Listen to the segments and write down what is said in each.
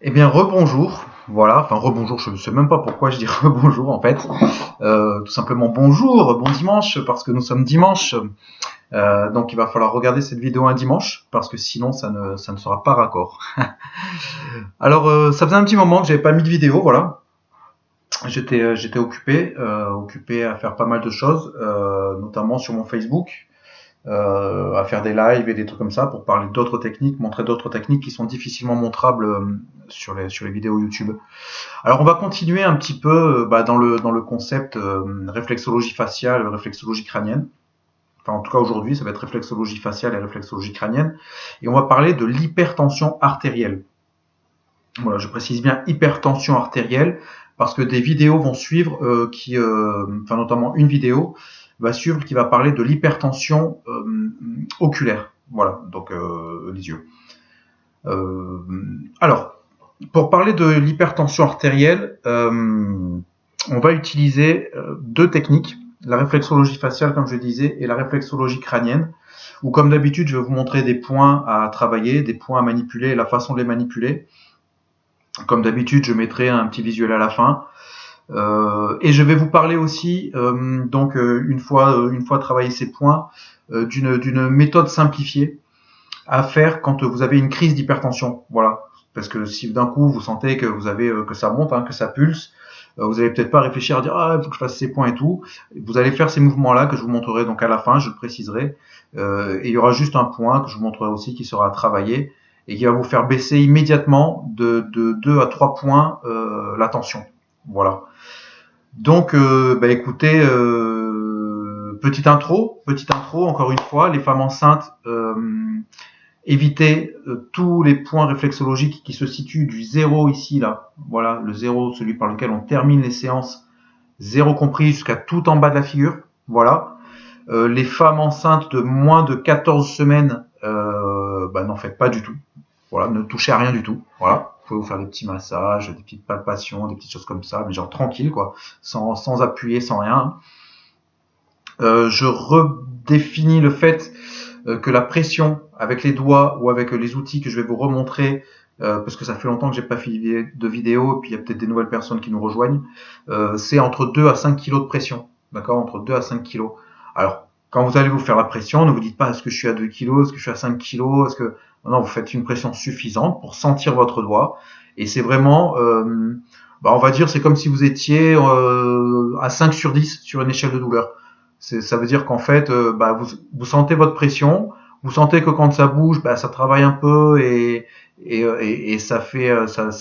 Eh bien, rebonjour. Voilà, enfin rebonjour, je ne sais même pas pourquoi je dis rebonjour en fait. Tout simplement bonjour, bon dimanche, parce que nous sommes dimanche. Donc il va falloir regarder cette vidéo un dimanche, parce que sinon ça ne sera pas raccord. Alors ça faisait un petit moment que j'avais pas mis de vidéo, voilà. J'étais occupé à faire pas mal de choses, notamment sur mon Facebook. À faire des lives et des trucs comme ça pour parler d'autres techniques, montrer d'autres techniques qui sont difficilement montrables sur les vidéos YouTube. Alors on va continuer un petit peu dans le concept réflexologie faciale, réflexologie crânienne. Enfin en tout cas aujourd'hui ça va être réflexologie faciale et réflexologie crânienne. Et on va parler de l'hypertension artérielle. Voilà, je précise bien hypertension artérielle parce que des vidéos vont suivre enfin notamment une vidéo va suivre qui va parler de l'hypertension oculaire. Voilà, donc les yeux. Euh, alors, pour parler de l'hypertension artérielle, on va utiliser deux techniques, la réflexologie faciale, comme je disais, et la réflexologie crânienne, où comme d'habitude, je vais vous montrer des points à travailler, des points à manipuler, et la façon de les manipuler. Comme d'habitude, je mettrai un petit visuel à la fin. Et je vais vous parler aussi, une fois travaillé ces points, d'une méthode simplifiée à faire quand vous avez une crise d'hypertension. Voilà. Parce que si d'un coup vous sentez que vous avez que ça monte, que ça pulse, vous allez peut-être pas réfléchir à dire il faut que je fasse ces points et tout. Vous allez faire ces mouvements-là que je vous montrerai donc à la fin, je le préciserai. Et il y aura juste un point que je vous montrerai aussi qui sera à travailler et qui va vous faire baisser immédiatement de 2 à 3 points la tension. Voilà. Donc, écoutez, petite intro, encore une fois, les femmes enceintes, évitez tous les points réflexologiques qui se situent du zéro ici, là, voilà, le zéro, celui par lequel on termine les séances, zéro compris jusqu'à tout en bas de la figure, voilà. Les femmes enceintes de moins de 14 semaines, n'en faites pas du tout, voilà, ne touchez à rien du tout, voilà. Vous pouvez vous faire des petits massages, des petites palpations, des petites choses comme ça, mais genre tranquille, quoi, sans appuyer, sans rien. Je redéfinis le fait que la pression avec les doigts ou avec les outils que je vais vous remontrer, parce que ça fait longtemps que j'ai pas fait de vidéo, et puis il y a peut-être des nouvelles personnes qui nous rejoignent, c'est entre 2 à 5 kilos de pression, d'accord, entre 2 à 5 kilos. Alors, quand vous allez vous faire la pression, ne vous dites pas est-ce que je suis à 2 kilos, est-ce que je suis à 5 kilos, est-ce que... Non, vous faites une pression suffisante pour sentir votre doigt, et c'est vraiment, on va dire, c'est comme si vous étiez à 5 sur 10 sur une échelle de douleur. Ça veut dire qu'en fait, vous sentez votre pression, vous sentez que quand ça bouge, ça travaille un peu et ça fait,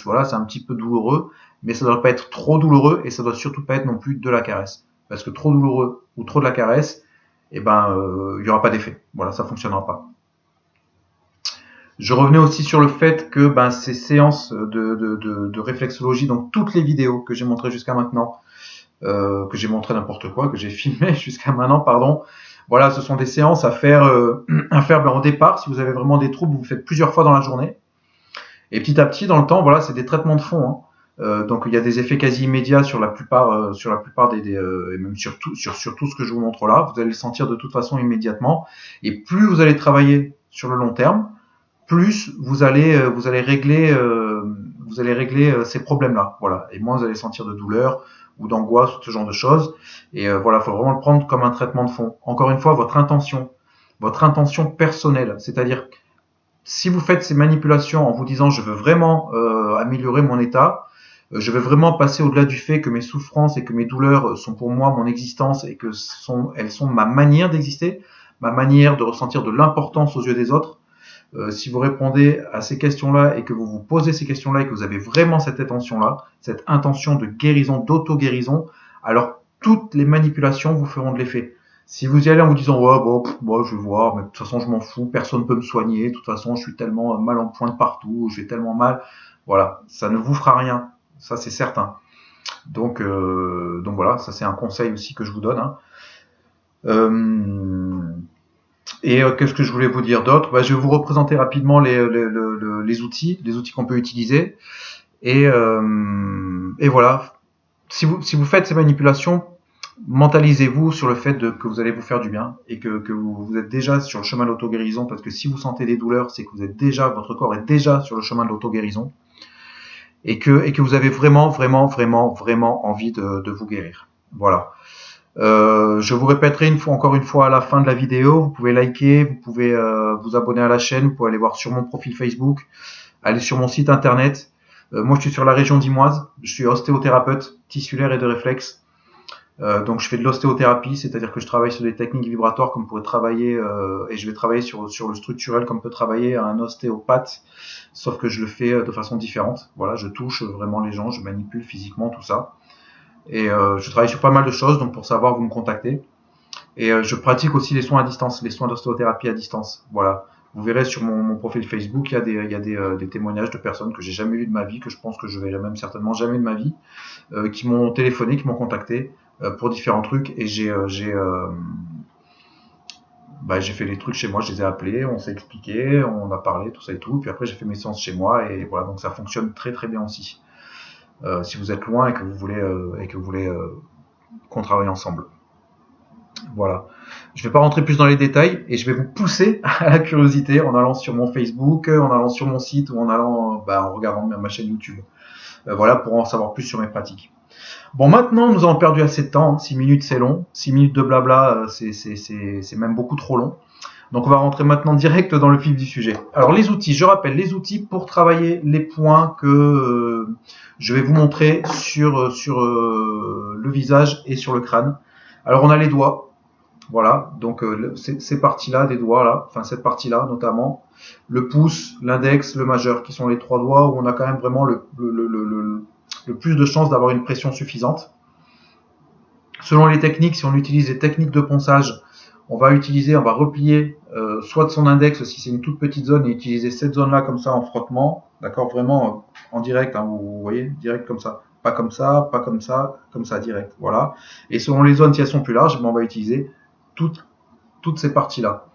voilà, c'est un petit peu douloureux, mais ça doit pas être trop douloureux et ça doit surtout pas être non plus de la caresse, parce que trop douloureux ou trop de la caresse, il y aura pas d'effet. Voilà, ça fonctionnera pas. Je revenais aussi sur le fait que ces séances de réflexologie, donc toutes les vidéos que j'ai montrées jusqu'à maintenant, que j'ai montré n'importe quoi, que j'ai filmé jusqu'à maintenant, pardon. Voilà, ce sont des séances à faire, au départ. Si vous avez vraiment des troubles, vous faites plusieurs fois dans la journée. Et petit à petit, dans le temps, voilà, c'est des traitements de fond. Hein. Donc il y a des effets quasi immédiats sur la plupart et même sur tout ce que je vous montre là. Vous allez le sentir de toute façon immédiatement. Et plus vous allez travailler sur le long terme, plus vous allez régler ces problèmes-là. Voilà. Et moins vous allez sentir de douleur ou d'angoisse, ce genre de choses. Et voilà, il faut vraiment le prendre comme un traitement de fond. Encore une fois, votre intention personnelle, c'est-à-dire si vous faites ces manipulations en vous disant je veux vraiment améliorer mon état, je veux vraiment passer au-delà du fait que mes souffrances et que mes douleurs sont pour moi mon existence et que elles sont ma manière d'exister, ma manière de ressentir de l'importance aux yeux des autres. Si vous répondez à ces questions-là et que vous vous posez ces questions-là et que vous avez vraiment cette intention-là, cette intention de guérison, d'auto-guérison, alors toutes les manipulations vous feront de l'effet. Si vous y allez en vous disant ouais bon, je vais voir, mais de toute façon je m'en fous, personne ne peut me soigner, de toute façon je suis tellement mal en point de partout, je vais tellement mal, voilà, ça ne vous fera rien, ça c'est certain. Donc voilà, ça c'est un conseil aussi que je vous donne. Hein. Euh, qu'est-ce que je voulais vous dire d'autre? Je vais vous représenter rapidement les outils qu'on peut utiliser. Et voilà. Si vous faites ces manipulations, mentalisez-vous sur le fait que vous allez vous faire du bien et que vous êtes déjà sur le chemin de l'auto-guérison, parce que si vous sentez des douleurs, c'est que votre corps est déjà sur le chemin de l'auto-guérison. et que vous avez vraiment envie de vous guérir. Voilà. Je vous répéterai encore une fois à la fin de la vidéo, vous pouvez liker, vous pouvez vous abonner à la chaîne, vous pouvez aller voir sur mon profil Facebook, aller sur mon site internet. Moi je suis sur la région d'Imoise, je suis ostéothérapeute tissulaire et de réflexe. Donc je fais de l'ostéothérapie, c'est-à-dire que je travaille sur des techniques vibratoires comme pourrait travailler, et je vais travailler sur le structurel comme peut travailler un ostéopathe, sauf que je le fais de façon différente. Voilà, je touche vraiment les gens, je manipule physiquement tout ça. Et je travaille sur pas mal de choses, donc pour savoir, vous me contactez. Et je pratique aussi les soins à distance, les soins d'ostéothérapie à distance. Voilà. Vous verrez sur mon profil Facebook, il y a des témoignages de personnes que j'ai jamais vues de ma vie, que je pense que je verrai même certainement jamais de ma vie, qui m'ont téléphoné, qui m'ont contacté pour différents trucs. Et j'ai fait les trucs chez moi, je les ai appelés, on s'est expliqué, on a parlé, tout ça et tout. Puis après, j'ai fait mes séances chez moi et voilà, donc ça fonctionne très bien aussi. Si vous êtes loin et que vous voulez qu'on travaille ensemble. Voilà. Je vais pas rentrer plus dans les détails et je vais vous pousser à la curiosité en allant sur mon Facebook, en allant sur mon site ou en regardant ma chaîne YouTube. Voilà, pour en savoir plus sur mes pratiques. Bon, maintenant, nous avons perdu assez de temps. 6 minutes, c'est long. 6 minutes de blabla, c'est même beaucoup trop long. Donc, on va rentrer maintenant direct dans le vif du sujet. Alors, les outils. Je rappelle, les outils pour travailler les points que je vais vous montrer sur le visage et sur le crâne. Alors, on a les doigts. Voilà, donc ces parties-là des doigts là, enfin cette partie-là notamment, le pouce, l'index, le majeur, qui sont les trois doigts où on a quand même vraiment le plus de chances d'avoir une pression suffisante. Selon les techniques, si on utilise les techniques de ponçage, on va replier soit de son index si c'est une toute petite zone et utiliser cette zone-là comme ça en frottement, d'accord, vraiment en direct, hein, vous voyez, direct comme ça, pas comme ça, comme ça, direct, voilà. Et selon les zones, si elles sont plus larges, on va utiliser toutes ces parties-là.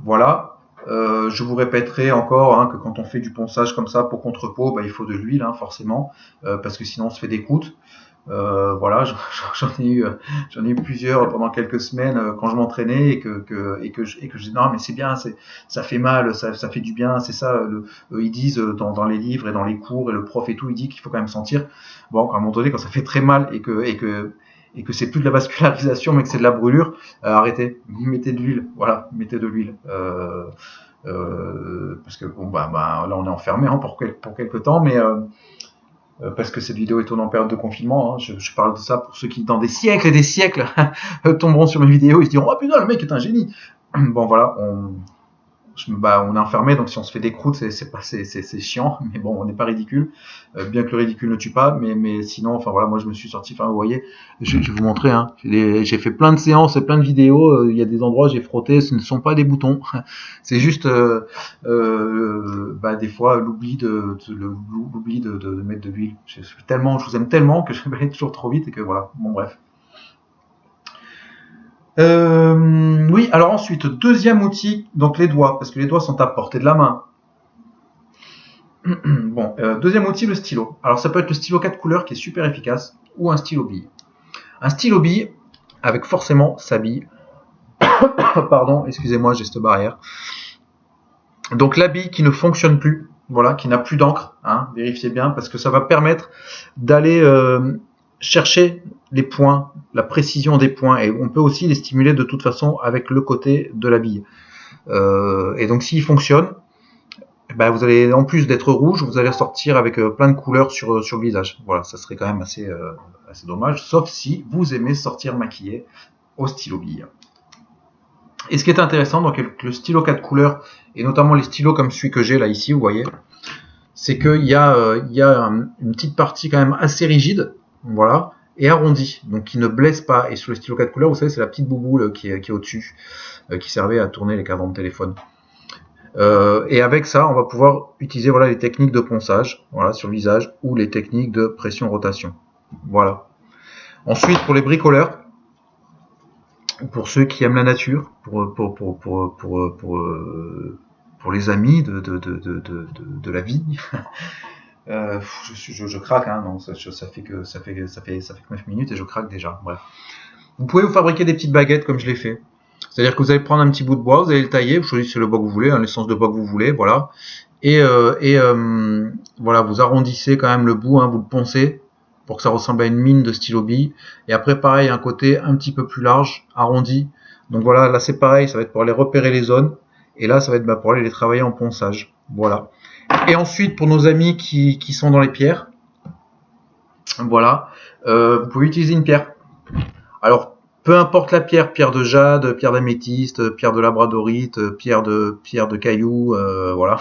Voilà. Je vous répéterai encore que quand on fait du ponçage comme ça pour contre-peau, il faut de l'huile, forcément, parce que sinon on se fait des croûtes. Voilà, j'en ai eu plusieurs pendant quelques semaines quand je m'entraînais et que je disais non mais c'est bien, ça fait mal, ça fait du bien, c'est ça. Ils disent dans les livres et dans les cours et le prof et tout, il dit qu'il faut quand même sentir. Bon, à un moment donné, quand ça fait très mal et que c'est plus de la vascularisation mais que c'est de la brûlure, arrêtez, mettez de l'huile, voilà, mettez de l'huile. Parce que bon, là on est enfermé pour quelques temps, mais parce que cette vidéo est tournée en période de confinement, je parle de ça pour ceux qui dans des siècles et des siècles tomberont sur mes vidéos et se diront oh putain le mec est un génie. Bon voilà, on est enfermé, donc si on se fait des croûtes, c'est chiant, mais bon, on n'est pas ridicule, bien que le ridicule ne tue pas, mais sinon, enfin voilà, moi je me suis sorti, vous voyez, je vais vous montrer, j'ai fait plein de séances et plein de vidéos, il y a des endroits j'ai frotté, ce ne sont pas des boutons, c'est juste des fois l'oubli de mettre de l'huile. Je vous aime tellement que je vais aller toujours trop vite et que voilà, bon bref. Oui, alors ensuite, deuxième outil, donc les doigts, parce que les doigts sont à portée de la main. Bon, deuxième outil, le stylo. Alors ça peut être le stylo 4 couleurs qui est super efficace, ou un stylo bille. Un stylo bille, avec forcément sa bille. Pardon, excusez-moi, geste barrière. Donc la bille qui ne fonctionne plus, voilà, qui n'a plus d'encre, vérifiez bien, parce que ça va permettre d'aller chercher les points, la précision des points, et on peut aussi les stimuler de toute façon avec le côté de la bille. Et donc s'il fonctionne, vous allez, en plus d'être rouge, vous allez sortir avec plein de couleurs sur le visage. Voilà, ça serait quand même assez dommage, sauf si vous aimez sortir maquillé au stylo bille. Et ce qui est intéressant, donc avec le stylo 4 couleurs, et notamment les stylos comme celui que j'ai là ici, vous voyez, c'est qu'il y a une petite partie quand même assez rigide, voilà, et arrondi, donc qui ne blesse pas. Et sur le stylo 4 couleurs, vous savez, c'est la petite bouboule qui est au-dessus, qui servait à tourner les cadrans de téléphone. Et avec ça, on va pouvoir utiliser les techniques de ponçage, voilà, sur le visage, ou les techniques de pression-rotation. Voilà. Ensuite, pour les bricoleurs, pour ceux qui aiment la nature, pour les amis de la vie. Je craque, non, ça fait que 9 minutes et je craque déjà. Bref. Vous pouvez vous fabriquer des petites baguettes comme je l'ai fait. C'est-à-dire que vous allez prendre un petit bout de bois, vous allez le tailler, vous choisissez le bois que vous voulez, l'essence de bois que vous voulez, voilà. Voilà, vous arrondissez quand même le bout, hein, vous le poncez pour que ça ressemble à une mine de stylo bille. Et après, pareil, un côté un petit peu plus large, arrondi. Donc voilà, là c'est pareil, ça va être pour aller repérer les zones. Et là, ça va être pour aller les travailler en ponçage. Voilà. Et ensuite, pour nos amis qui sont dans les pierres, voilà, vous pouvez utiliser une pierre. Alors, peu importe la pierre, pierre de jade, pierre d'améthyste, pierre de labradorite, pierre de caillou, voilà.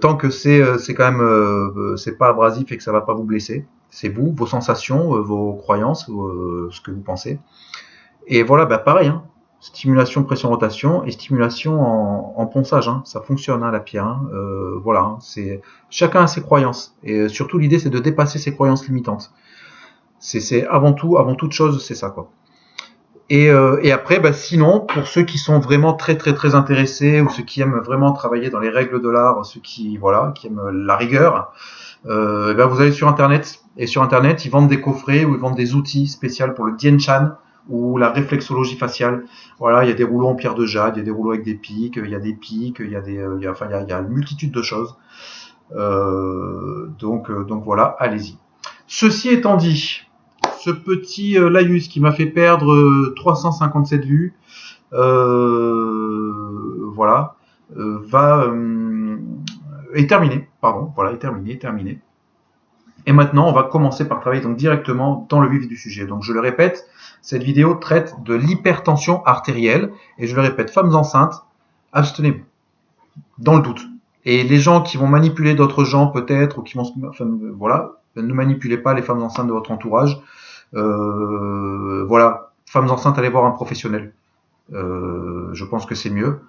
Tant que c'est quand même c'est pas abrasif et que ça va pas vous blesser, c'est vous, vos sensations, vos croyances, ce que vous pensez. Et voilà, bah pareil, hein, stimulation, pression, rotation et stimulation en ponçage, hein, ça fonctionne, hein, la pierre. Hein, voilà, hein, c'est chacun a ses croyances et surtout l'idée c'est de dépasser ses croyances limitantes. C'est avant toute chose, c'est ça quoi. Et après, bah, sinon, pour ceux qui sont vraiment très intéressés ou ceux qui aiment vraiment travailler dans les règles de l'art, ceux qui voilà, qui aiment la rigueur, bah, vous allez sur Internet. Et sur Internet, ils vendent des coffrets ou ils vendent des outils spéciaux pour le Dien Chan ou la réflexologie faciale. Voilà, il y a des rouleaux en pierre de jade, il y a des rouleaux avec des pics, il y a des pics, il y a il y a une multitude de choses. Donc voilà, allez-y. Ceci étant dit, ce petit laïus qui m'a fait perdre 357 vues, voilà, est terminé. Pardon, voilà, est terminé. Et maintenant, on va commencer par travailler donc directement dans le vif du sujet. Donc, je le répète, cette vidéo traite de l'hypertension artérielle. Et je le répète, femmes enceintes, abstenez-vous, dans le doute. Et les gens qui vont manipuler d'autres gens peut-être, ou qui vont, enfin, voilà, ne manipulez pas les femmes enceintes de votre entourage. Voilà, femmes enceintes, allez voir un professionnel. Je pense que c'est mieux.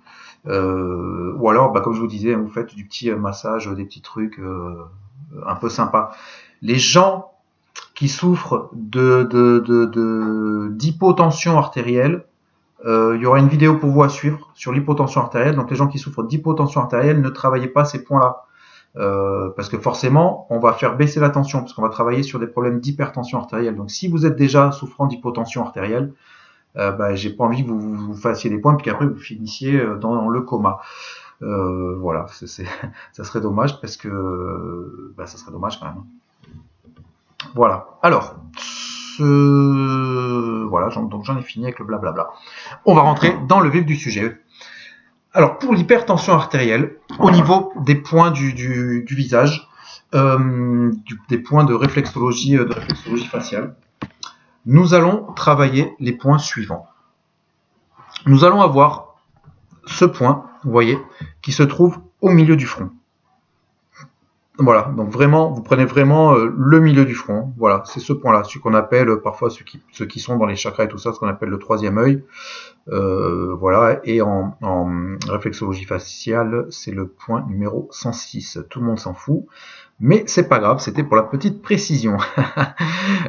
Ou alors, bah, comme je vous disais, vous faites du petit massage, des petits trucs un peu sympas. Les gens qui souffrent d'hypotension artérielle, il y aura une vidéo pour vous à suivre sur l'hypotension artérielle. Donc les gens qui souffrent d'hypotension artérielle, ne travaillez pas ces points-là. Parce que forcément, on va faire baisser la tension, parce qu'on va travailler sur des problèmes d'hypertension artérielle. Donc si vous êtes déjà souffrant d'hypotension artérielle, bah, j'ai pas envie que vous fassiez des points, puis qu'après vous finissiez dans le coma. Voilà, ça serait dommage, parce que bah, ça serait dommage quand même. Voilà. Alors, voilà, donc j'en ai fini avec le blablabla. On va rentrer dans le vif du sujet. Alors, pour l'hypertension artérielle, au niveau des points du visage, des points de réflexologie faciale, nous allons travailler les points suivants. Nous allons avoir ce point, vous voyez, qui se trouve au milieu du front. Voilà, donc vraiment, vous prenez vraiment le milieu du front. Voilà, c'est ce point-là, ce qu'on appelle parfois ceux qui sont dans les chakras et tout ça, ce qu'on appelle le troisième œil. Voilà, et en réflexologie faciale, c'est le point numéro 106. Tout le monde s'en fout, mais c'est pas grave, c'était pour la petite précision.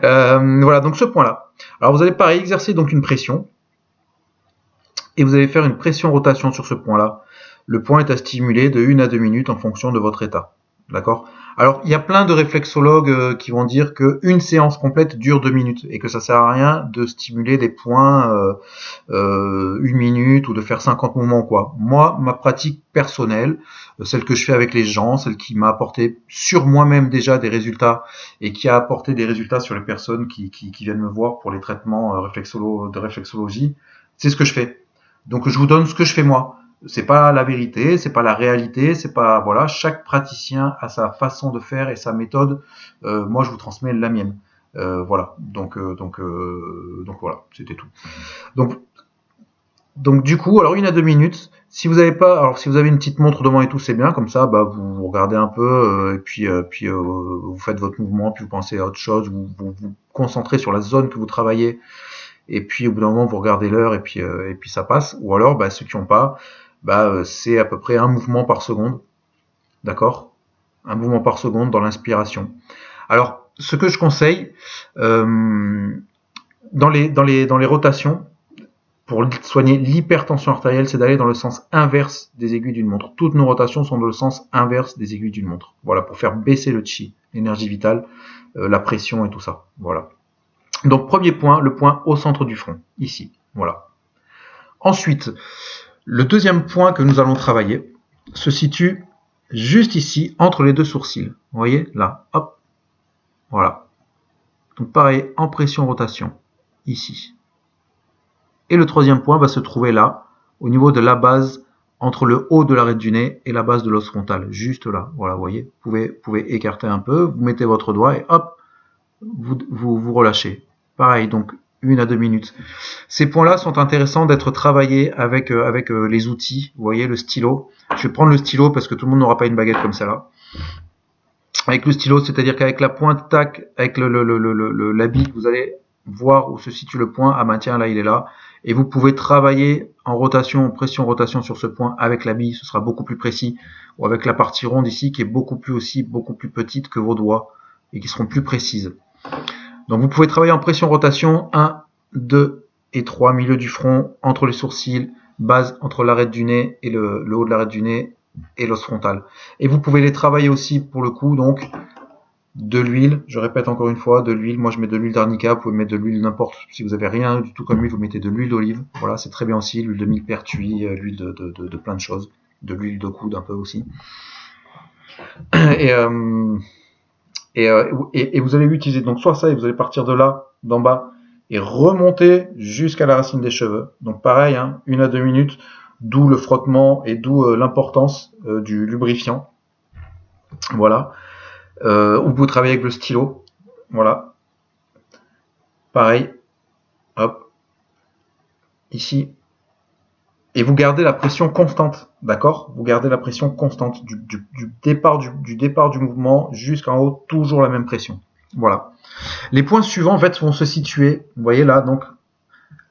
Voilà, donc ce point-là. Alors vous allez pareil exercer donc une pression, et vous allez faire une pression-rotation sur ce point-là. Le point est à stimuler de 1 à 2 minutes en fonction de votre état. D'accord ? Alors, il y a plein de réflexologues qui vont dire qu'une séance complète dure 2 minutes et que ça sert à rien de stimuler des points 1 minute ou de faire 50 mouvements quoi. Moi, ma pratique personnelle, celle que je fais avec les gens, celle qui m'a apporté sur moi-même déjà des résultats et qui a apporté des résultats sur les personnes qui viennent me voir pour les traitements de réflexologie, c'est ce que je fais. Donc, je vous donne ce que je fais moi. C'est pas la vérité, c'est pas la réalité, c'est pas voilà. Chaque praticien a sa façon de faire et sa méthode. Moi, je vous transmets la mienne. Voilà. Donc voilà, c'était tout. Donc du coup, alors 1 à 2 minutes. Si vous avez pas, alors si vous avez une petite montre devant et tout, c'est bien. Comme ça, bah vous regardez un peu et puis vous faites votre mouvement, puis vous pensez à autre chose, vous concentrez sur la zone que vous travaillez. Et puis au bout d'un moment, vous regardez l'heure et puis ça passe. Ou alors, bah ceux qui n'ont pas. C'est à peu près un mouvement par seconde, d'accord ? Un mouvement par seconde dans l'inspiration. Alors, ce que je conseille dans les rotations pour soigner l'hypertension artérielle, c'est d'aller dans le sens inverse des aiguilles d'une montre. Toutes nos rotations sont dans le sens inverse des aiguilles d'une montre. Voilà, pour faire baisser le chi, l'énergie vitale, la pression et tout ça. Voilà. Donc premier point, le point au centre du front, ici. Voilà. Ensuite, le deuxième point que nous allons travailler, se situe juste ici, entre les deux sourcils. Vous voyez, là, hop, voilà. Donc pareil, en pression-rotation, ici. Et le troisième point va se trouver là, au niveau de la base, entre le haut de l'arête du nez et la base de l'os frontal, juste là. Voilà, vous voyez, vous pouvez écarter un peu, vous mettez votre doigt et hop, vous relâchez. Pareil, donc 1 à 2 minutes. Ces points-là sont intéressants d'être travaillés avec les outils. Vous voyez, le stylo. Je vais prendre le stylo parce que tout le monde n'aura pas une baguette comme ça là. Avec le stylo, c'est-à-dire qu'avec la pointe, tac, avec la bille, vous allez voir où se situe le point. Ah ben tiens, là, il est là. Et vous pouvez travailler en rotation, en pression-rotation sur ce point avec la bille. Ce sera beaucoup plus précis. Ou avec la partie ronde ici qui est beaucoup plus petite que vos doigts et qui seront plus précises. Donc vous pouvez travailler en pression-rotation 1, 2 et 3, milieu du front, entre les sourcils, base entre l'arête du nez et le haut de l'arête du nez et l'os frontal. Et vous pouvez les travailler aussi pour le coup, donc de l'huile, je répète encore une fois, de l'huile, moi je mets de l'huile d'arnica, vous pouvez mettre de l'huile n'importe, si vous avez rien du tout comme huile, vous mettez de l'huile d'olive, voilà, c'est très bien aussi, l'huile de millepertuis, l'huile de plein de choses, de l'huile de coude un peu aussi. Et vous allez utiliser donc soit ça et vous allez partir de là, d'en bas, et remonter jusqu'à la racine des cheveux. Donc pareil, hein, 1 à 2 minutes, d'où le frottement et d'où l'importance du lubrifiant. Voilà. Vous pouvez travailler avec le stylo. Voilà. Pareil. Hop. Ici. Et vous gardez la pression constante. D'accord? Vous gardez la pression constante du départ du mouvement jusqu'en haut, toujours la même pression. Voilà. Les points suivants en fait vont se situer, vous voyez là, donc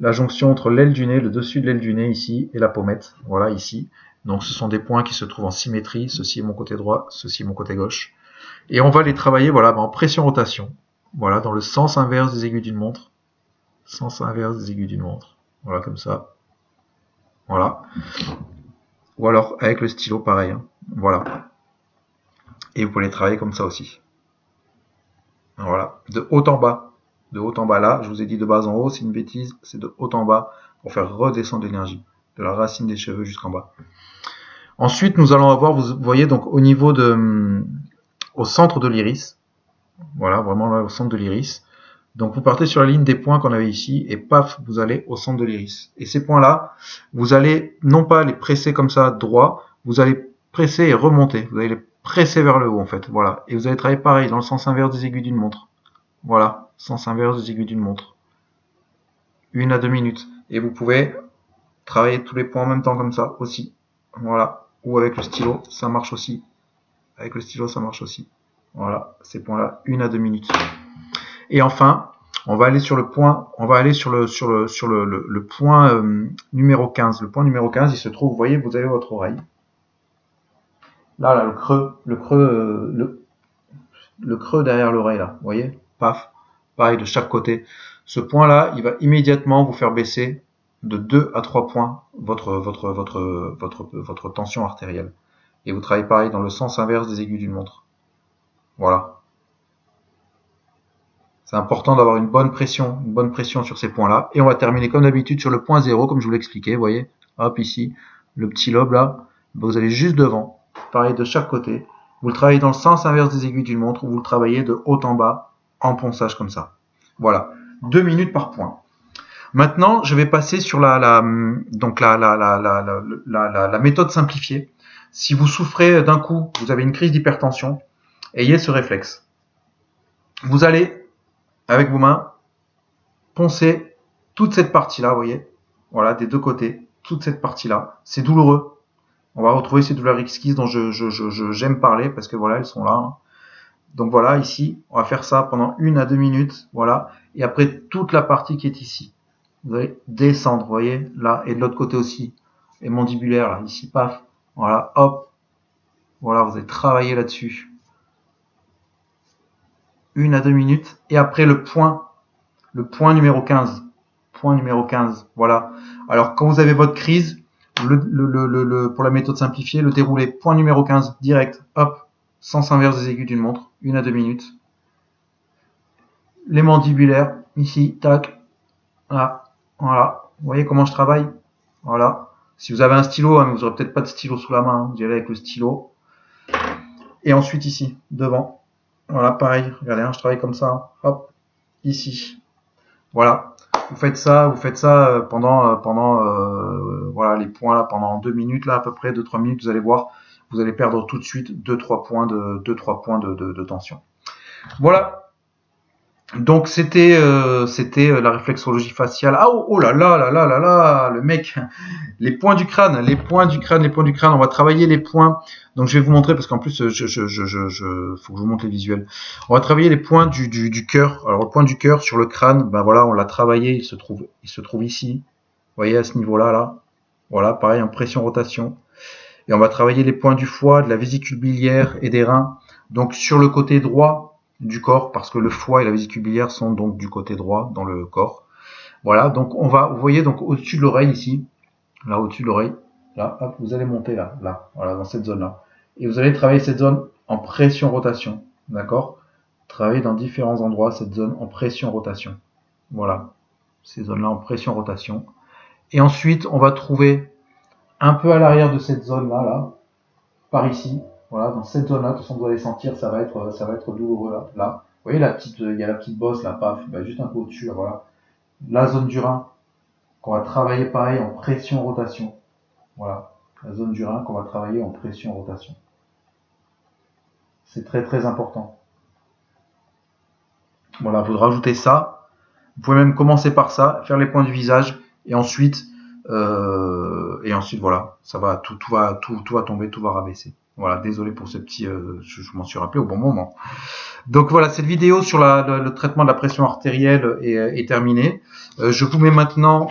la jonction entre l'aile du nez, le dessus de l'aile du nez ici et la pommette, voilà ici. Donc ce sont des points qui se trouvent en symétrie, ceci est mon côté droit, ceci est mon côté gauche. Et on va les travailler voilà, en pression-rotation, voilà, dans le sens inverse des aiguilles d'une montre. Sens inverse des aiguilles d'une montre, voilà comme ça. Voilà. Ou alors avec le stylo pareil, hein. Voilà. Et vous pouvez les travailler comme ça aussi. Voilà, de haut en bas. De haut en bas là, je vous ai dit de bas en haut, c'est une bêtise, c'est de haut en bas pour faire redescendre l'énergie, de la racine des cheveux jusqu'en bas. Ensuite, nous allons avoir, vous voyez, donc au niveau de, au centre de l'iris, voilà, vraiment là au centre de l'iris. Donc vous partez sur la ligne des points qu'on avait ici et paf, vous allez au centre de l'iris. Et ces points-là, vous allez non pas les presser comme ça droit, vous allez presser et remonter. Vous allez les presser vers le haut en fait, voilà. Et vous allez travailler pareil dans le sens inverse des aiguilles d'une montre. Voilà, sens inverse des aiguilles d'une montre. 1 à 2 minutes. Et vous pouvez travailler tous les points en même temps comme ça aussi. Voilà. Ou avec le stylo, ça marche aussi. Avec le stylo, ça marche aussi. Voilà, ces points-là, 1 à 2 minutes. Et enfin, on va aller sur le point, on va aller sur le point numéro 15. Le point numéro 15, il se trouve, vous voyez, vous avez votre oreille. Là, le creux derrière l'oreille, là, vous voyez, paf, pareil de chaque côté. Ce point-là, il va immédiatement vous faire baisser de 2 à 3 points votre tension artérielle. Et vous travaillez pareil dans le sens inverse des aiguilles d'une montre. Voilà. C'est important d'avoir une bonne pression sur ces points-là. Et on va terminer comme d'habitude sur le point 0, comme je vous l'expliquais, vous voyez. Hop, ici, le petit lobe là, vous allez juste devant. Pareil de chaque côté. Vous le travaillez dans le sens inverse des aiguilles d'une montre, ou vous le travaillez de haut en bas, en ponçage comme ça. Voilà. 2 minutes par point. Maintenant, je vais passer sur la méthode simplifiée. Si vous souffrez d'un coup, vous avez une crise d'hypertension, ayez ce réflexe. Vous allez avec vos mains, poncez toute cette partie-là, vous voyez, voilà, des deux côtés, toute cette partie-là. C'est douloureux. On va retrouver ces douleurs exquises dont j'aime parler parce que voilà, elles sont là. Hein. Donc voilà, ici, on va faire ça pendant 1 à 2 minutes, voilà. Et après, toute la partie qui est ici. Vous allez descendre, vous voyez, là, et de l'autre côté aussi. Et mandibulaire, là, ici, paf. Voilà, hop. Voilà, vous allez travailler là-dessus. 1 à 2 minutes. Et après, le point numéro 15. Point numéro 15. Voilà. Alors, quand vous avez votre crise, pour la méthode simplifiée, le déroulé. Point numéro 15. Direct. Hop. Sens inverse des aiguilles d'une montre. 1 à 2 minutes. Les mandibulaires. Ici. Tac. Là. Voilà. Vous voyez comment je travaille? Voilà. Si vous avez un stylo, hein, mais vous n'aurez peut-être pas de stylo sous la main, hein, vous y allez avec le stylo. Et ensuite ici, devant. Voilà, pareil. Regardez, hein, je travaille comme ça. Hop, ici. Voilà. Vous faites ça pendant voilà les points là pendant 2 minutes là à peu près 2-3 minutes. Vous allez voir, vous allez perdre tout de suite 2-3 points de tension. Voilà. Donc c'était la réflexologie faciale. Ah oh là là là là là là, le mec, les points du crâne. On va travailler les points. Donc je vais vous montrer parce qu'en plus faut que je vous montre les visuels. On va travailler les points du cœur. Alors le point du cœur sur le crâne, ben voilà, on l'a travaillé. Il se trouve ici. Vous voyez à ce niveau-là là. Voilà, pareil en pression rotation. Et on va travailler les points du foie, de la vésicule biliaire et des reins. Donc sur le côté droit du corps, parce que le foie et la vésicule biliaire sont donc du côté droit dans le corps. Voilà, donc on va, vous voyez donc au-dessus de l'oreille ici, là au-dessus de l'oreille, là, hop, vous allez monter là, voilà, dans cette zone-là. Et vous allez travailler cette zone en pression-rotation, d'accord? Travailler dans différents endroits cette zone en pression-rotation. Voilà, ces zones-là en pression-rotation. Et ensuite, on va trouver un peu à l'arrière de cette zone-là, là, par ici. Voilà, dans cette zone-là, de toute façon, vous allez sentir, ça va être douloureux là. Vous voyez il y a la petite bosse là, paf, bah, juste un peu au-dessus, là, voilà. La zone du rein, qu'on va travailler pareil en pression-rotation. Voilà, la zone du rein qu'on va travailler en pression-rotation. C'est très très important. Voilà, vous rajoutez ça. Vous pouvez même commencer par ça, faire les points du visage, et ensuite voilà, ça va, tout va tomber, tout va rabaisser. Voilà, désolé pour ce petit, je m'en suis rappelé au bon moment. Donc voilà, cette vidéo sur le traitement de la pression artérielle est terminée. Je vous mets maintenant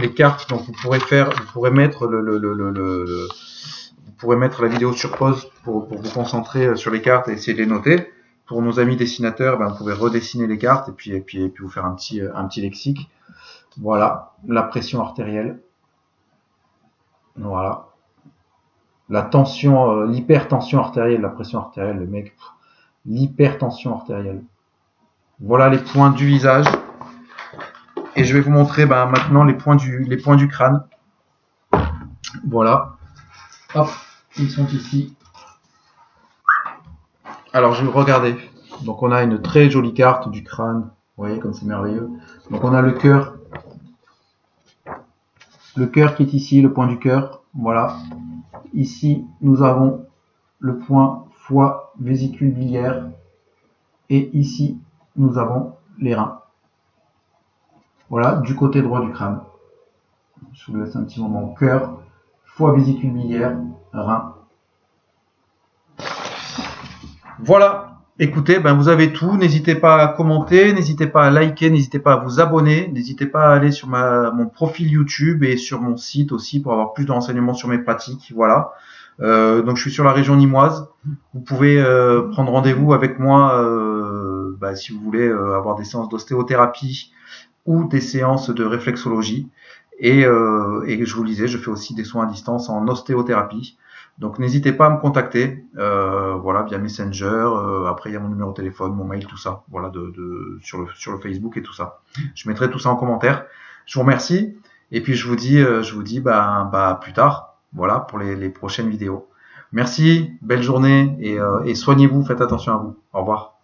les cartes, donc vous pourrez mettre vous pourrez mettre la vidéo sur pause pour vous concentrer sur les cartes et essayer de les noter. Pour nos amis dessinateurs, ben, vous pouvez redessiner les cartes et puis vous faire un petit lexique. Voilà, la pression artérielle. Voilà. La tension, l'hypertension artérielle, la pression artérielle, le mec, l'hypertension artérielle. Voilà les points du visage. Et je vais vous montrer maintenant les points du crâne. Voilà. Hop, ils sont ici. Alors je vais regarder. Donc on a une très jolie carte du crâne. Vous voyez comme c'est merveilleux. Donc on a le cœur. Le cœur qui est ici, le point du cœur. Voilà. Ici, nous avons le point foie, vésicule biliaire. Et ici, nous avons les reins. Voilà, du côté droit du crâne. Je vous laisse un petit moment. Cœur, foie, vésicule biliaire, reins. Voilà. Écoutez, vous avez tout. N'hésitez pas à commenter, n'hésitez pas à liker, n'hésitez pas à vous abonner, n'hésitez pas à aller sur mon profil YouTube et sur mon site aussi pour avoir plus de renseignements sur mes pratiques. Voilà. Donc je suis sur la région nîmoise. Vous pouvez prendre rendez-vous avec moi si vous voulez avoir des séances d'ostéothérapie ou des séances de réflexologie. Et je vous le disais, je fais aussi des soins à distance en ostéothérapie. Donc n'hésitez pas à me contacter, voilà, via Messenger. Après il y a mon numéro de téléphone, mon mail, tout ça, voilà, sur le Facebook et tout ça. Je mettrai tout ça en commentaire. Je vous remercie et puis je vous dis plus tard, voilà, pour les prochaines vidéos. Merci, belle journée et soignez-vous, faites attention à vous. Au revoir.